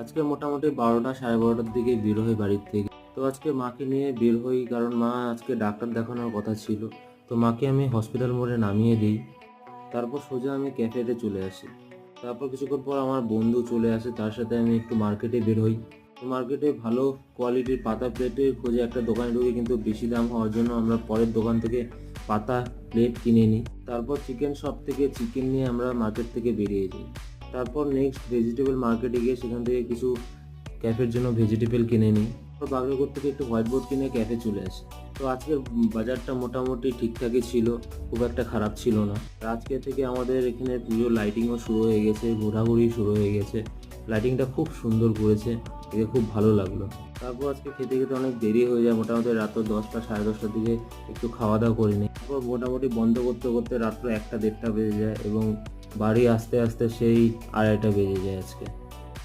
আজকে মোটামুটি 12টা 12:30টার দিকে বের হই বাড়ির থেকে। তো আজকে মাকে নিয়ে বের হই, কারণ মা আজকে ডাক্তার দেখানোর কথা ছিল। তো মাকে আমি হসপিটাল মোড়ে নামিয়ে দিই। তারপর সোজা আমি ক্যাফেতে চলে আসি। তারপর কিছুক্ষণ পর আমার বন্ধু চলে আসে, তার সাথে আমি একটু মার্কেটে বের হই। তো মার্কেটে ভালো কোয়ালিটির পাতা প্লেটের খোঁজে একটা দোকানে ঢুকি, কিন্তু বেশি দাম হওয়ার জন্য আমরা পরের দোকান থেকে পাতা প্লেট কিনে নিই। তারপর চিকেন শপ থেকে চিকেন নিয়ে আমরা মার্কেট থেকে বেরিয়ে যাই। তারপর নেক্সট ভেজিটেবল মার্কেটে গিয়ে সেখান থেকে কিছু ক্যাফের জন্য ভেজিটেবল কিনে নিই। তারপর বাগড়াকোট থেকে একটু হোয়াইট বোর্ড কিনে ক্যাফে চলে আসি। তো আজকের বাজারটা মোটামুটি ঠিকঠাকই ছিল, খুব একটা খারাপ ছিল না। আজকে থেকে আমাদের এখানে পুজো লাইটিংও শুরু হয়ে গেছে, ঘোরাঘুরি শুরু হয়ে গেছে। লাইটিংটা খুব সুন্দর করেছে, দেখে খুব ভালো লাগলো। তারপর আজকে খেতে খেতে অনেক দেরি হয়ে যায়, মোটামুটি রাত 10টা 10:30টার দিকে একটু খাওয়া দাওয়া করে নিই। তারপর মোটামুটি বন্ধ করতে করতে রাত্র 1টা 1:30টা বেজে যায় এবং বাড়ি আসতে আসতে সেই 2:30টা বেজে যায় আজকে।